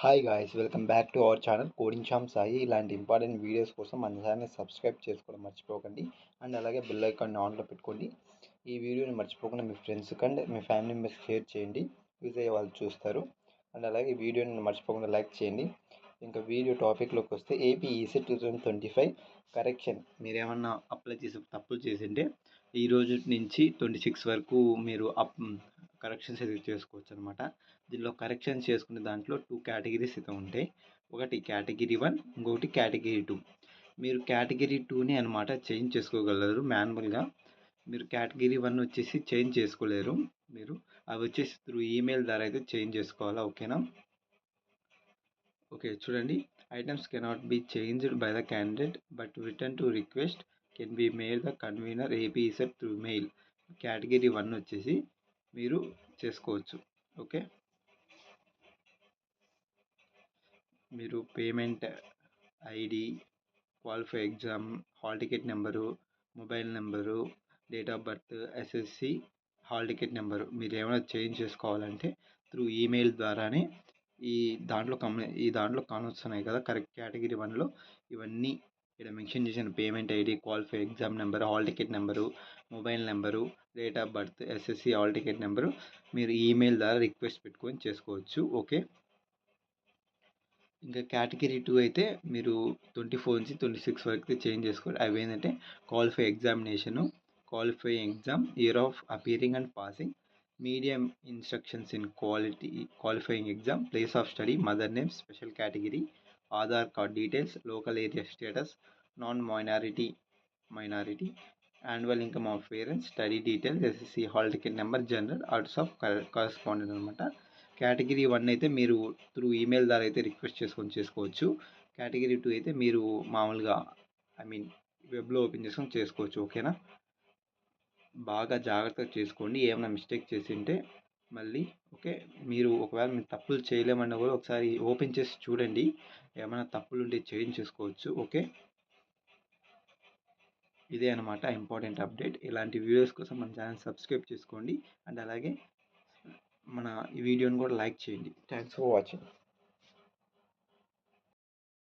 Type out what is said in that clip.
Hi guys, welcome back to our channel coding Sam Sai. ఇలాంటి important videos కోసం మన ఛానల్ని సబ్స్క్రైబ్ చేసుకోవడం మర్చిపోకండి. అండ్ అలాగే బెల్ ఐకాన్ని ఆన్లో పెట్టుకోండి. ఈ వీడియోని మర్చిపోకుండా మీ ఫ్రెండ్స్ అండ్ మీ ఫ్యామిలీ మెంబర్స్ షేర్ చేయండి, యూజ్ అయ్యే వాళ్ళు చూస్తారు. అండ్ అలాగే వీడియోని మర్చిపోకుండా లైక్ చేయండి. ఇంకా వీడియో టాపిక్లోకి వస్తే ఏపీ ఈసెట్ 2025 కరెక్షన్. మీరు ఏమన్నా అప్లై చేసి తప్పులు చేసింటే ఈ రోజు నుంచి 26 వరకు మీరు కరెక్షన్స్ అయితే చేసుకోవచ్చు అనమాట. దీనిలో కరెక్షన్స్ చేసుకునే దాంట్లో 2 కేటగిరీస్ అయితే ఉంటాయి. ఒకటి కేటగిరీ 1, ఇంకొకటి కేటగిరీ 2. మీరు కేటగిరీ 2ని అనమాట చేంజ్ చేసుకోగలరు మాన్యువల్గా. మీరు కేటగిరీ 1 వచ్చేసి చేంజ్ చేసుకోలేరు. మీరు అవి వచ్చేసి త్రూ ఈమెయిల్ ద్వారా అయితే చేంజ్ చేసుకోవాలా, ఓకేనా? ఓకే, చూడండి. Items cannot be changed by the candidate but return to request can be made the convener AP ECET through mail. Category 1 వచ్చేసి మీరు చేసుకోవచ్చు. ఓకే, మీరు payment ID, qualify exam, hall ticket number, mobile number, date of birth, SSC, hall ticket number మీరు ఏమైనా change చేసుకోవాలంటే through email ద్వారానే ఈ దాంట్లో కానొస్తున్నాయి కదా కరెక్ట్ కేటగిరీ 1లో ఇవన్నీ ఇక్కడ మెన్షన్ చేసిన payment ID, qualify exam number, hall ticket number, mobile number, date of birth, SSC, hall ticket number మీరు ఈమెయిల్ ద్వారా రిక్వెస్ట్ పెట్టుకొని చేసుకోవచ్చు. ఓకే, ఇంకా కేటగిరీ 2 అయితే మీరు 24 నుంచి 26 వరకు చేంజ్ చేసుకోవాలి. అవి ఏంటంటే qualify examination, qualifying exam, year of appearing and passing, medium instructions in qualifying exam, place of study, mother name, special category, Aadhaar card details, local area status, non minority, annual income of parents, study details, SSC, hall ticket number, general, arts of correspondent అనమాట. Category 1 అయితే మీరు through email ద్వారా అయితే request చేసుకోవచ్చు. Category 2 అయితే మీరు మామూలుగా వెబ్లో ఓపెన్ చేసుకొని చేసుకోవచ్చు. ఓకేనా, బాగా జాగ్రత్తగా చేసుకోండి. ఏమైనా మిస్టేక్ చేసింటే మళ్ళీ ఓకే, మీరు ఒకవేళ మీరు తప్పులు చేయలేమన్నా కూడా ఒకసారి ఓపెన్ చేసి చూడండి, ఏమైనా తప్పులు ఉంటే చేంజ్ చేసుకోవచ్చు. ఓకే, ఇదే అనమాట ఇంపార్టెంట్ అప్డేట్. ఇలాంటి వీడియోస్ కోసం మన ఛానల్ సబ్స్క్రైబ్ చేసుకోండి. అండ్ అలాగే మన ఈ వీడియోని కూడా లైక్ చేయండి. Thanks for watching.